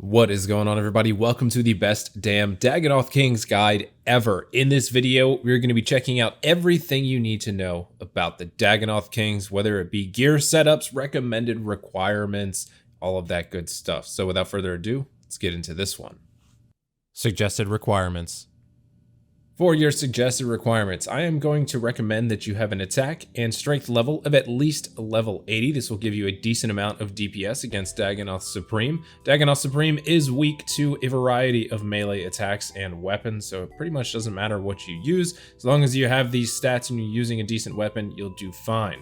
What is going on, everybody? Welcome to the best damn Dagannoth Kings guide ever. In this video, we're going to be checking out everything you need to know about the Dagannoth Kings, whether it be gear setups, recommended requirements, all of that good stuff. So without further ado, let's get into this one. Suggested requirements. For your suggested requirements, I am going to recommend that you have an attack and strength level of at least level 80. This will give you a decent amount of DPS against Dagannoth Supreme. Dagannoth Supreme is weak to a variety of melee attacks and weapons, so it pretty much doesn't matter what you use. As long as you have these stats and you're using a decent weapon, you'll do fine.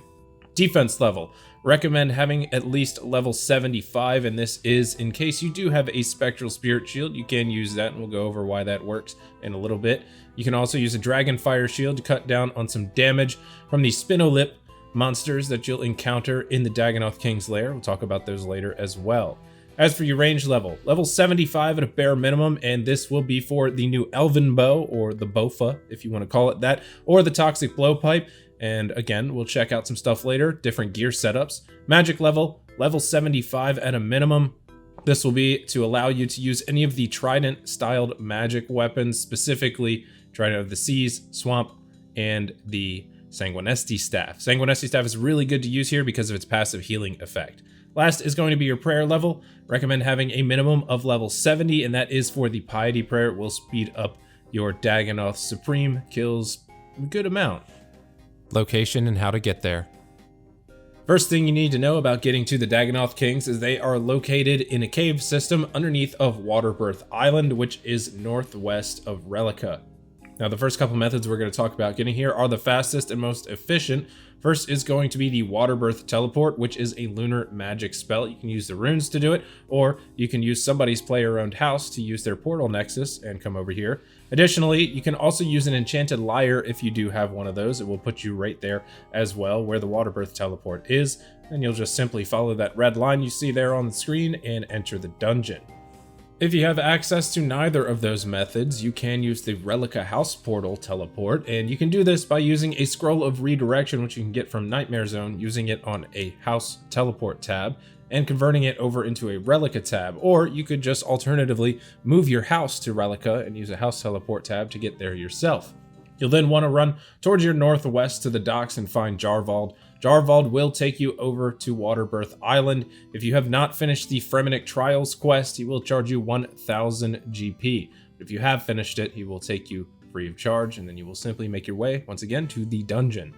Defense level. Recommend having at least level 75, and this is in case you do have a Spectral Spirit Shield. You can use that, and we'll go over why that works in a little bit. You can also use a Dragon Fire Shield to cut down on some damage from the Spinolyps monsters that you'll encounter in the Dagannoth King's lair. We'll talk about those later as well. As for your range level 75 at a bare minimum, and this will be for the new Elven Bow, or the Bofa, if you want to call it that, or the Toxic Blowpipe. And again, we'll check out some stuff later, different gear setups. Magic level 75 at a minimum. This will be to allow you to use any of the Trident-styled magic weapons, specifically Trident of the Seas, Swamp, and the Sanguinesti Staff. Sanguinesti Staff is really good to use here because of its passive healing effect. Last is going to be your prayer level. Recommend having a minimum of level 70, and that is for the Piety Prayer. It will speed up your Dagannoth Supreme kills a good amount. Location and how to get there. First thing you need to know about getting to the Dagannoth Kings is they are located in a cave system underneath of Waterbirth Island, which is northwest of Rellekka. Now, the first couple methods we're going to talk about getting here are the fastest and most efficient. First is going to be the Waterbirth Teleport, which is a lunar magic spell. You can use the runes to do it, or you can use somebody's player-owned house to use their portal nexus and come over here. Additionally, you can also use an enchanted lyre if you do have one of those. It will put you right there as well where the Waterbirth Teleport is, and you'll just simply follow that red line you see there on the screen and enter the dungeon. If you have access to neither of those methods, you can use the Rellekka House Portal Teleport, and you can do this by using a Scroll of Redirection, which you can get from Nightmare Zone, using it on a House Teleport tab, and converting it over into a Rellekka tab, or you could just alternatively move your house to Rellekka and use a House Teleport tab to get there yourself. You'll then want to run towards your northwest to the docks and find Jarvald. Jarvald will take you over to Waterbirth Island. If you have not finished the Fremenic Trials quest, he will charge you 1000 GP. If you have finished it, he will take you free of charge, and then you will simply make your way, once again, to the dungeon.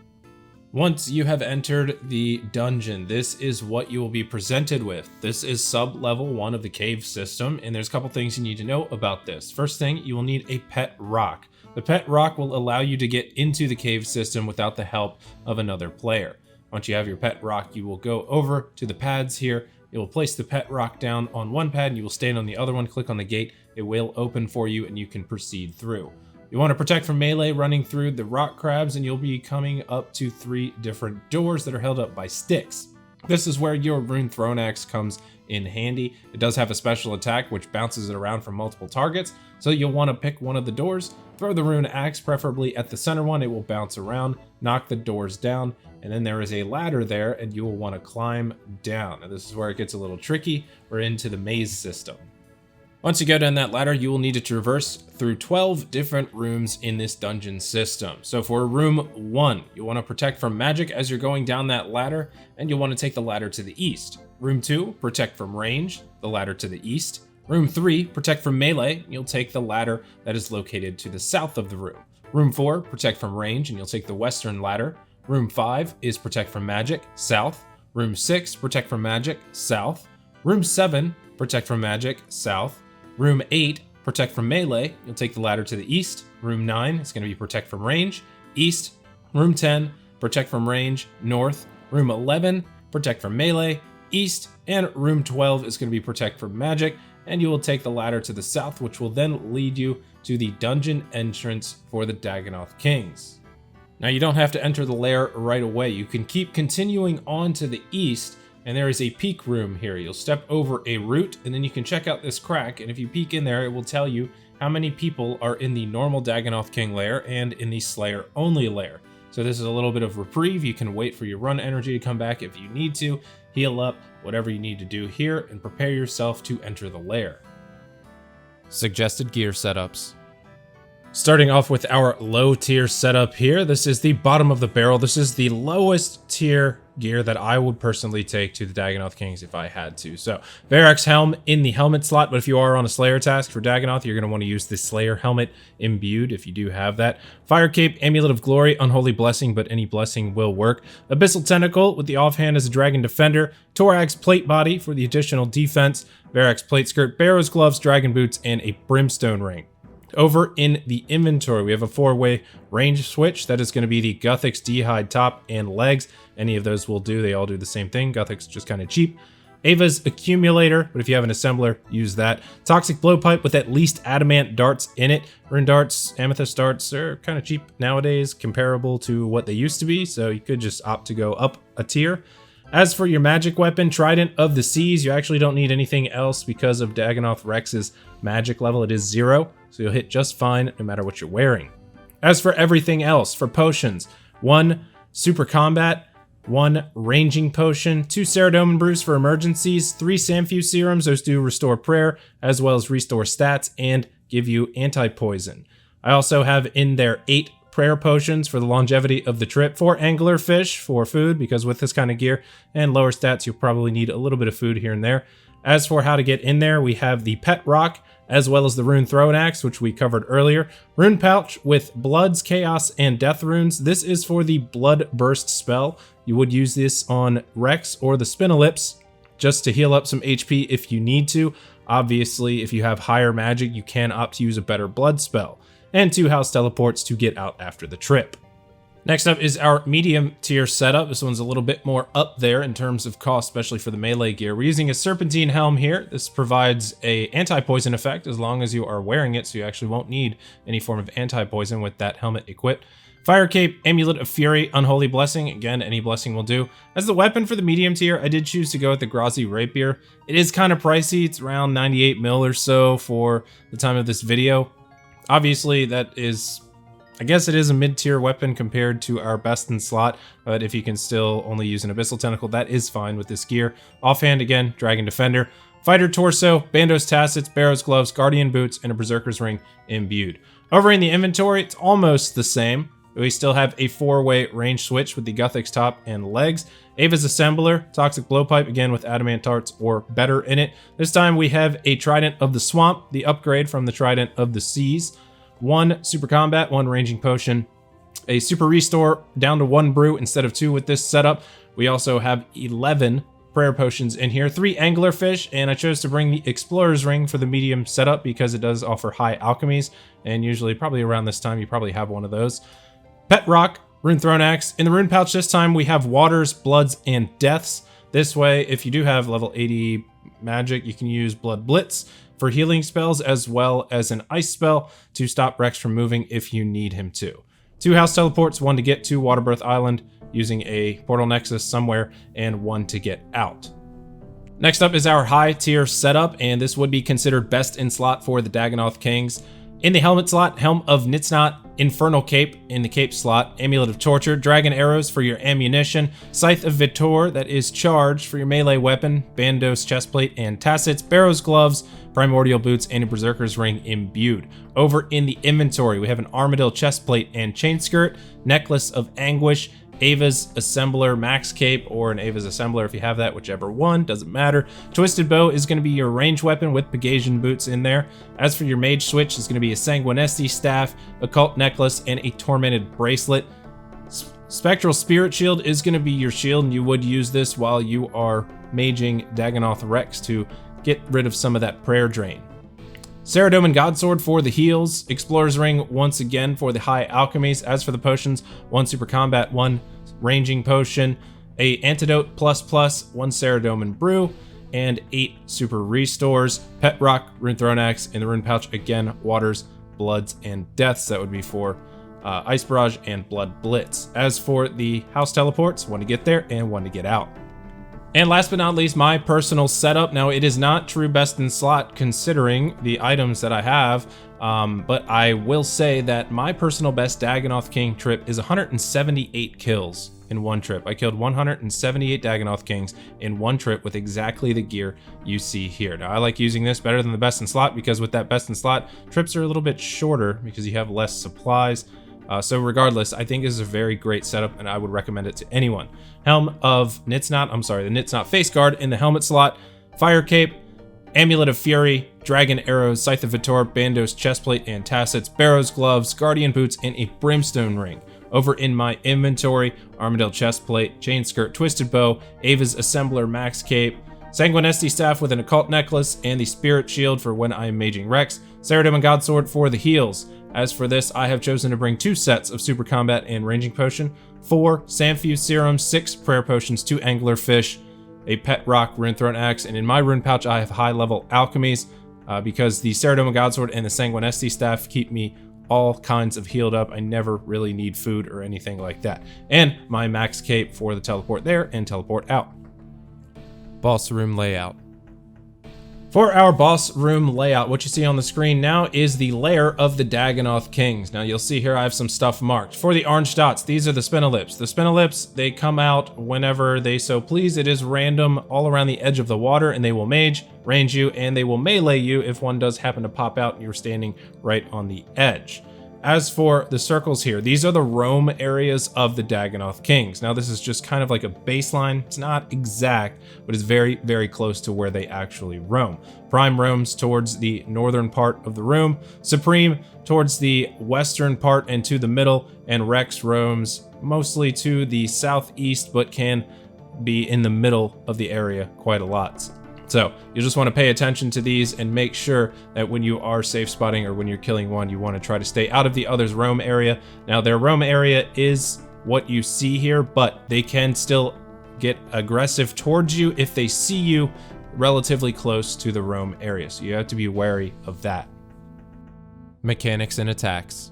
Once you have entered the dungeon, this is what you will be presented with. This is sub-level 1 of the cave system, and there's a couple things you need to know about this. First thing, you will need a pet rock. The pet rock will allow you to get into the cave system without the help of another player. Once you have your pet rock, you will go over to the pads here. You will place the pet rock down on one pad, and you will stand on the other one, click on the gate. It will open for you, and you can proceed through. You want to protect from melee running through the rock crabs, and you'll be coming up to 3 different doors that are held up by sticks. This is where your Rune Throne Axe comes in handy. It does have a special attack which bounces it around from multiple targets, so you'll want to pick one of the doors, throw the Rune Axe preferably at the center one. It will bounce around, knock the doors down, and then there is a ladder there, and you will want to climb down. Now, this is where it gets a little tricky. We're into the maze system. Once you go down that ladder, you will need to traverse through 12 different rooms in this dungeon system. So for room 1, you want to protect from magic as you're going down that ladder, and you'll want to take the ladder to the east. Room 2, protect from range, the ladder to the east. Room 3, protect from melee, you'll take the ladder that is located to the south of the room. Room 4, protect from range, and you'll take the western ladder. Room 5 is protect from magic, south. Room 6, protect from magic, south. Room 7, protect from magic, south. Room 8, protect from melee, you'll take the ladder to the east. Room 9 is going to be protect from range, east. Room 10, protect from range, north. Room 11, protect from melee, east. And room 12 is going to be protect from magic, and you will take the ladder to the south, which will then lead you to the dungeon entrance for the Dagannoth Kings. Now, you don't have to enter the lair right away. You can keep continuing on to the east, and there is a peek room here. You'll step over a root, and then you can check out this crack, and if you peek in there, it will tell you how many people are in the normal Dagannoth King lair and in the Slayer only lair. So this is a little bit of reprieve. You can wait for your run energy to come back if you need to, heal up, whatever you need to do here, and prepare yourself to enter the lair. Suggested gear setups. Starting off with our low tier setup here. This is the bottom of the barrel. This is the lowest tier gear that I would personally take to the Dagannoth Kings if I had to. So Varrock's helm in the helmet slot, but if you are on a Slayer task for Dagannoth, you're going to want to use the Slayer helmet imbued if you do have that. Fire Cape, Amulet of Glory, Unholy Blessing, but any blessing will work. Abyssal Tentacle with the offhand as a Dragon Defender. Thorax Plate Body for the additional defense. Varrock's Plate Skirt, Barrow's Gloves, Dragon Boots, and a Brimstone Ring. Over in the inventory, we have a 4-way range switch. That is going to be the Guthix D-Hide top and legs. Any of those will do. They all do the same thing. Guthix just kind of cheap. Ava's Accumulator, but if you have an assembler, use that. Toxic Blowpipe with at least adamant darts in it. Rune darts, amethyst darts are kind of cheap nowadays, comparable to what they used to be, so you could just opt to go up a tier. As for your magic weapon, Trident of the Seas, you actually don't need anything else because of Dagannoth Rex's magic level. It is 0, so you'll hit just fine no matter what you're wearing. As for everything else, for potions, 1 Super Combat, 1 Ranging Potion, 2 Ceradomin Brews for emergencies, 3 Samfuse Serums, those do restore prayer, as well as restore stats and give you anti-poison. I also have in there 8 prayer potions for the longevity of the trip, 4 anglerfish for food, because with this kind of gear and lower stats, you'll probably need a little bit of food here and there. As for how to get in there, we have the Pet Rock, as well as the Rune Throwing Axe, which we covered earlier. Rune Pouch with Bloods, Chaos, and Death Runes. This is for the Blood Burst spell. You would use this on Rex or the Spinolyps, just to heal up some HP if you need to. Obviously, if you have higher magic, you can opt to use a better blood spell. And 2 house teleports to get out after the trip. Next up is our medium tier setup. This one's a little bit more up there in terms of cost, especially for the melee gear. We're using a Serpentine Helm here. This provides a anti-poison effect as long as you are wearing it, so you actually won't need any form of anti-poison with that helmet equipped. Fire Cape, Amulet of Fury, Unholy Blessing. Again, any blessing will do. As the weapon for the medium tier, I did choose to go with the Grazi Rapier. It is kind of pricey. It's around 98 mil or so for the time of this video. Obviously, that is, I guess it is a mid-tier weapon compared to our best in slot, but if you can still only use an Abyssal Tentacle, that is fine with this gear. Offhand, again, Dragon Defender. Fighter Torso, Bandos Tassets, Barrow's Gloves, Guardian Boots, and a Berserker's Ring imbued. Over in the inventory, it's almost the same. We still have a 4-way range switch with the Guthix top and legs. Ava's Assembler, Toxic Blowpipe, again with Adamant Darts or better in it. This time we have a Trident of the Swamp, the upgrade from the Trident of the Seas. 1 Super Combat, 1 Ranging Potion, a Super Restore down to 1 Brew instead of 2 with this setup. We also have 11 Prayer Potions in here, 3 Anglerfish, and I chose to bring the Explorer's Ring for the medium setup because it does offer high alchemies, and usually probably around this time you probably have one of those. Pet Rock, Rune Throwing Axe. In the Rune Pouch this time we have Waters, Bloods, and Deaths. This way, if you do have level 80 magic, you can use Blood Blitz for healing spells, as well as an ice spell to stop Rex from moving if you need him to. 2 house teleports, 1 to get to Waterbirth Island using a portal nexus somewhere, and 1 to get out. Next up is our high tier setup, and this would be considered best in slot for the Dagannoth Kings. In the helmet slot, Helm of Nitznot, Infernal Cape in the cape slot, Amulet of Torture, Dragon Arrows for your ammunition, Scythe of Vitor, that is charged for your melee weapon, Bandos Chestplate and Tassets, Barrow's Gloves, Primordial Boots, and a Berserker's Ring imbued. Over in the inventory, we have an Armadillo Chestplate and Chain Skirt, Necklace of Anguish, Ava's Assembler Max Cape, or an Ava's Assembler if you have that, whichever one, doesn't matter. Twisted Bow is going to be your range weapon with Pegasian Boots in there. As for your Mage Switch, it's going to be a Sanguinesti Staff, Occult Necklace, and a Tormented Bracelet. Spectral Spirit Shield is going to be your shield, and you would use this while you are maging Dagannoth Rex to get rid of some of that prayer drain. Ceradomin Godsword for the heals, Explorer's Ring once again for the high alchemies. As for the potions, 1 Super Combat, 1 Ranging Potion, a Antidote ++, 1 Ceradomin Brew, and 8 Super Restores. Pet Rock, Rune Throwing Axe, in the Rune Pouch, again, Waters, Bloods, and Deaths. That would be for Ice Barrage and Blood Blitz. As for the house teleports, 1 to get there and 1 to get out. And last but not least, my personal setup. Now, it is not true best in slot considering the items that I have, but I will say that my personal best Dagannoth King trip is 178 kills in one trip. I killed 178 Dagannoth Kings in one trip with exactly the gear you see here. Now, I like using this better than the best in slot because with that best in slot, trips are a little bit shorter because you have less supplies. So regardless, I think this is a very great setup and I would recommend it to anyone. Helm of Nitsnot, the Nitsnot face guard in the helmet slot, fire cape, Amulet of Fury, Dragon Arrows, Scythe of Vitor, Bandos chestplate and tassets, Barrows gloves, Guardian boots, and a Brimstone ring. Over in my inventory, Armadale chestplate, Chain skirt, Twisted bow, Ava's Assembler max cape, Sanguinesti staff with an occult necklace, and the Spirit shield for when I am maging Rex, Ceridemon Godsword for the heals. As for this, I have chosen to bring 2 sets of Super Combat and Ranging Potion, 4 Samfuse Serums, 6 Prayer Potions, 2 Anglerfish, a Pet Rock Runethrown Axe, and in my rune pouch I have high level alchemies because the Ceridemon Godsword and the Sanguinesti staff keep me all kinds of healed up. I never really need food or anything like that. And my max cape for the teleport there and teleport out. Boss room layout. For our boss room layout, what you see on the screen now is the lair of the Dagannoth Kings. Now you'll see here I have some stuff marked. For the orange dots, these are the Spinolyps. The Spinolyps, they come out whenever they so please. It is random all around the edge of the water, and they will mage, range you, and they will melee you if one does happen to pop out and you're standing right on the edge. As for the circles here, these are the roam areas of the Dagannoth Kings. Now this is just kind of like a baseline. It's not exact, but it's very, very close to where they actually roam. Prime roams towards the northern part of the room, Supreme towards the western part and to the middle, and Rex roams mostly to the southeast, but can be in the middle of the area quite a lot. So you just want to pay attention to these and make sure that when you are safe spotting or when you're killing one, you want to try to stay out of the other's roam area. Now their roam area is what you see here, but they can still get aggressive towards you if they see you relatively close to the roam area. So you have to be wary of that. Mechanics and attacks.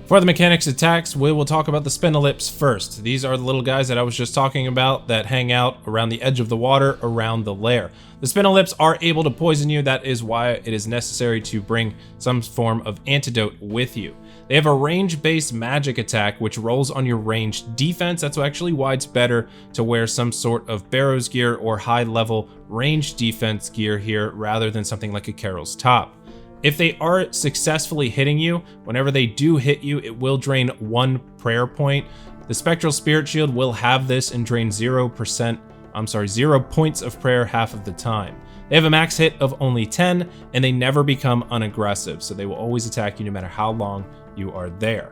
For the mechanics attacks, we will talk about the Spinolyps first. These are the little guys that I was just talking about that hang out around the edge of the water around the lair. The Spinolyps are able to poison you. That is why it is necessary to bring some form of antidote with you. They have a range-based magic attack which rolls on your ranged defense. That's actually why it's better to wear some sort of Barrows gear or high-level range defense gear here rather than something like a Carol's Top. If they are successfully hitting you, whenever they do hit you, it will drain 1 prayer point. The Spectral Spirit Shield will have this and drain 0 points of prayer half of the time. They have a max hit of only 10, and they never become unaggressive, so they will always attack you no matter how long you are there.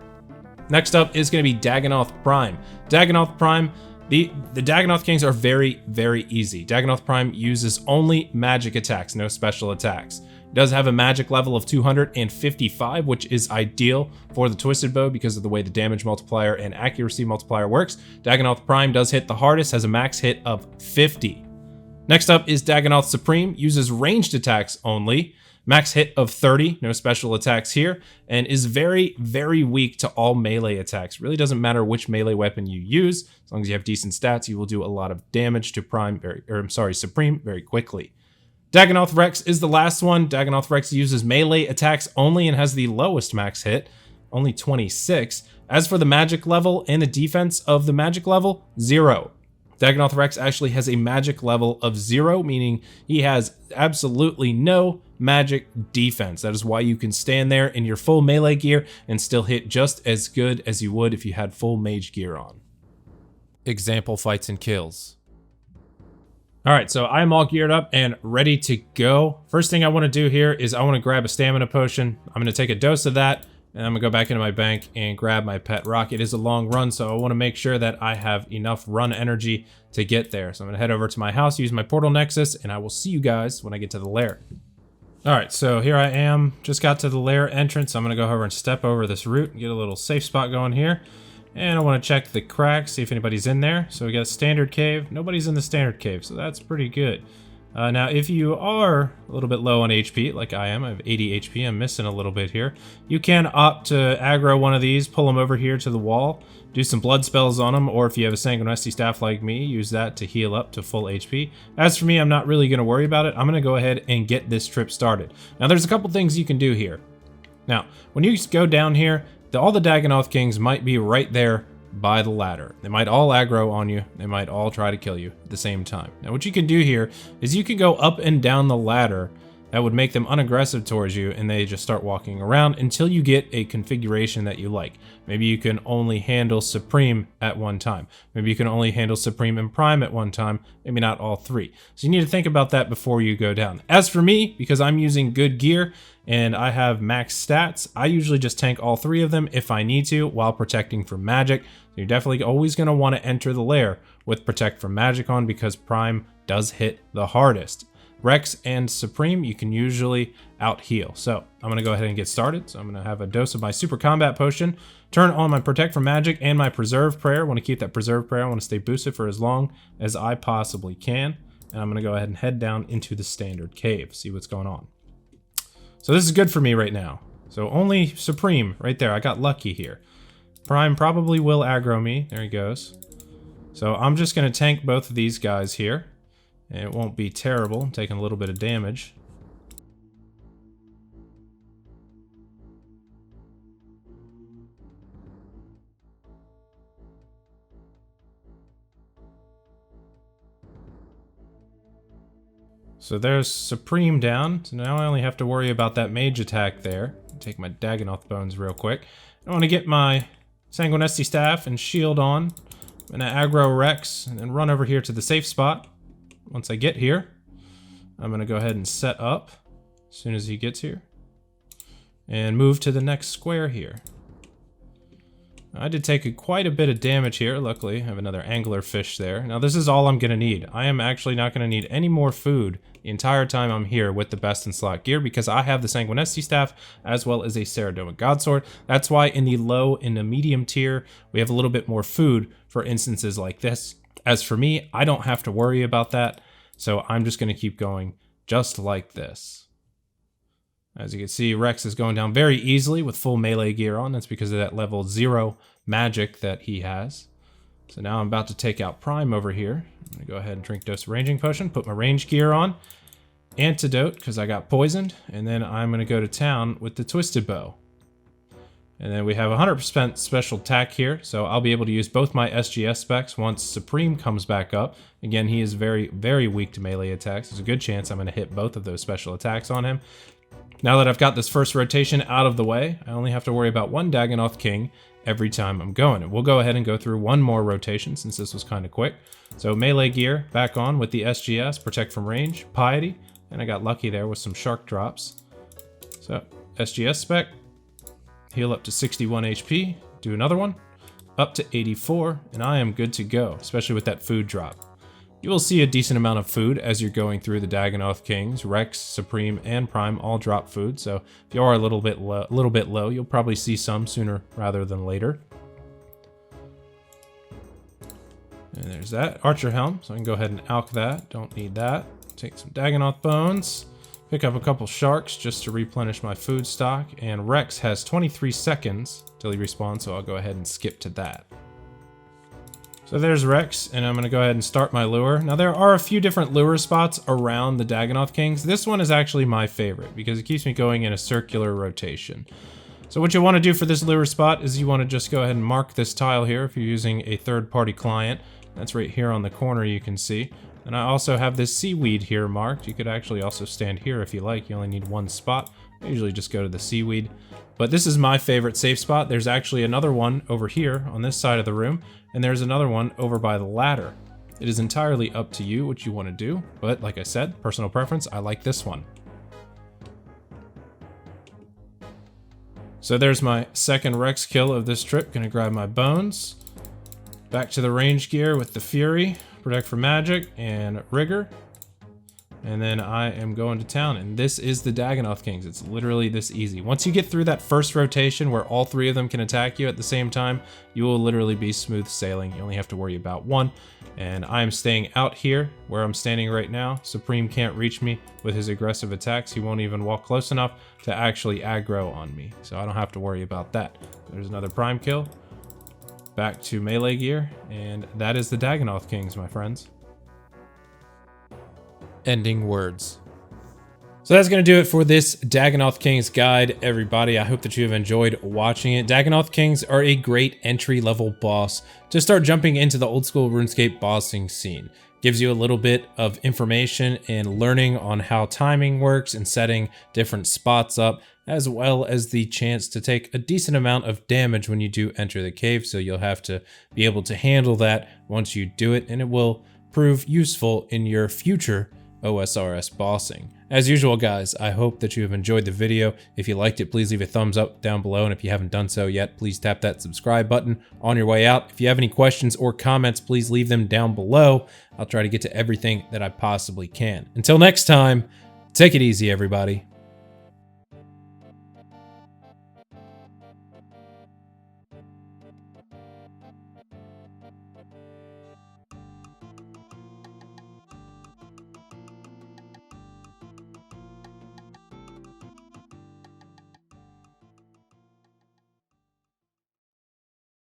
Next up is going to be Dagannoth Prime. Dagannoth Prime, the Dagannoth Kings are very, very easy. Dagannoth Prime uses only magic attacks, no special attacks. It does have a magic level of 255, which is ideal for the Twisted Bow because of the way the damage multiplier and accuracy multiplier works. Dagannoth Prime does hit the hardest, has a max hit of 50. Next up is Dagannoth Supreme, uses ranged attacks only, max hit of 30, no special attacks here, and is very, very weak to all melee attacks. Really doesn't matter which melee weapon you use, as long as you have decent stats, you will do a lot of damage to Supreme very quickly. Dagannoth Rex is the last one. Dagannoth Rex uses melee attacks only and has the lowest max hit, only 26. As for the magic level and the defense of the magic level, 0. Dagannoth Rex actually has a magic level of 0, meaning he has absolutely no magic defense. That is why you can stand there in your full melee gear and still hit just as good as you would if you had full mage gear on. Example fights and kills. All right, so I'm all geared up and ready to go. First thing I want to do here is I want to grab a stamina potion. I'm going to take a dose of that, and I'm going to go back into my bank and grab my pet rock. It is a long run, so I want to make sure that I have enough run energy to get there. So I'm going to head over to my house, use my portal nexus, and I will see you guys when I get to the lair. All right, so here I am. Just got to the lair entrance. I'm going to go over and step over this route and get a little safe spot going here. And I want to check the cracks, see if anybody's in there. So we got standard cave. Nobody's in the standard cave, so that's pretty good. Now, if you are a little bit low on HP, like I am, I have 80 HP, I'm missing a little bit here, you can opt to aggro one of these, pull them over here to the wall, do some blood spells on them, or if you have a Sanguinesti staff like me, use that to heal up to full HP. As for me, I'm not really going to worry about it. I'm going to go ahead and get this trip started. Now, there's a couple things you can do here. Now, when you go down here, all the Dagannoth Kings might be right there by the ladder. They might all aggro on you. They might all try to kill you at the same time. Now what you can do here is you can go up and down the ladder. That would make them unaggressive towards you, and they just start walking around until you get a configuration that you like. Maybe you can only handle Supreme at one time. Maybe you can only handle Supreme and Prime at one time, maybe not all three. So you need to think about that before you go down. As for me, because I'm using good gear and I have max stats, I usually just tank all three of them if I need to while protecting from magic. So you're definitely always going to want to enter the lair with Protect from Magic on, because Prime does hit the hardest. Rex and Supreme, you can usually out heal. So I'm going to go ahead and get started. So I'm going to have a dose of my Super Combat Potion, turn on my Protect from Magic and my Preserve Prayer. I want to keep that Preserve Prayer. I want to stay boosted for as long as I possibly can. And I'm going to go ahead and head down into the standard cave, see what's going on. So this is good for me right now. So only Supreme right there. I got lucky here. Prime probably will aggro me. There he goes. So I'm just going to tank both of these guys here. And it won't be terrible. I'm taking a little bit of damage. So there's Supreme down. So now I only have to worry about that mage attack there. Take my Dagannoth bones real quick. I want to get my Sanguinesti staff and shield on. I'm going to aggro Rex and then run over here to the safe spot. Once I get here, I'm going to go ahead and set up as soon as he gets here and move to the next square here. I did take quite a bit of damage here. Luckily, I have another angler fish there. Now this is all I'm going to need. I am actually not going to need any more food the entire time I'm here with the best in slot gear, because I have the Sanguinesti staff as well as a Ceridoma Godsword. That's why in the low and the medium tier, we have a little bit more food for instances like this. As for me, I don't have to worry about that, so I'm just going to keep going just like this. As you can see, Rex is going down very easily with full melee gear on. That's because of that level 0 magic that he has. So now I'm about to take out Prime over here. I'm going to go ahead and drink Dose of Ranging Potion, put my range gear on, Antidote because I got poisoned, and then I'm going to go to town with the Twisted Bow. And then we have 100% special attack here, so I'll be able to use both my SGS specs once Supreme comes back up. Again, he is very, very weak to melee attacks. There's a good chance I'm going to hit both of those special attacks on him. Now that I've got this first rotation out of the way, I only have to worry about one Dagannoth King every time I'm going. And we'll go ahead and go through one more rotation since this was kind of quick. So melee gear back on with the SGS, Protect from Range, Piety, and I got lucky there with some shark drops. So SGS spec. Heal up to 61 HP, do another one, up to 84, and I am good to go, especially with that food drop. You will see a decent amount of food as you're going through the Dagannoth Kings. Rex, Supreme, and Prime all drop food, so if you are a little bit low, you'll probably see some sooner rather than later. And there's that. Archer Helm, so I can go ahead and alch that, don't need that. Take some Dagannoth Bones. Pick up a couple sharks just to replenish my food stock, and Rex has 23 seconds till he respawns, so I'll go ahead and skip to that. So there's Rex, and I'm going to go ahead and start my lure. Now there are a few different lure spots around the Dagannoth Kings. This one is actually my favorite because it keeps me going in a circular rotation. So what you want to do for this lure spot is you want to just go ahead and mark this tile here if you're using a third-party client. That's right here on the corner, you can see. And I also have this seaweed here marked. You could actually also stand here if you like. You only need one spot. I usually just go to the seaweed. But this is my favorite safe spot. There's actually another one over here on this side of the room, and there's another one over by the ladder. It is entirely up to you what you want to do, but like I said, personal preference, I like this one. So there's my second Rex kill of this trip. Gonna grab my bones. Back to the range gear with the Fury. Protect from Magic, and Rigor. And then I am going to town, and this is the Dagannoth Kings. It's literally this easy. Once you get through that first rotation where all three of them can attack you at the same time, you will literally be smooth sailing. You only have to worry about one. And I am staying out here where I'm standing right now. Supreme can't reach me with his aggressive attacks. He won't even walk close enough to actually aggro on me, so I don't have to worry about that. There's another Prime kill. Back to melee gear, and that is the Dagannoth Kings, my friends. Ending words. So that's going to do it for this Dagannoth Kings guide, everybody. I hope that you have enjoyed watching it. Dagannoth Kings are a great entry-level boss to start jumping into the old-school RuneScape bossing scene. Gives you a little bit of information and learning on how timing works and setting different spots up, as well as the chance to take a decent amount of damage when you do enter the cave, so you'll have to be able to handle that once you do it, and it will prove useful in your future OSRS bossing. As usual, guys, I hope that you have enjoyed the video. If you liked it, please leave a thumbs up down below, and if you haven't done so yet, please tap that subscribe button on your way out. If you have any questions or comments, please leave them down below. I'll try to get to everything that I possibly can. Until next time, take it easy, everybody.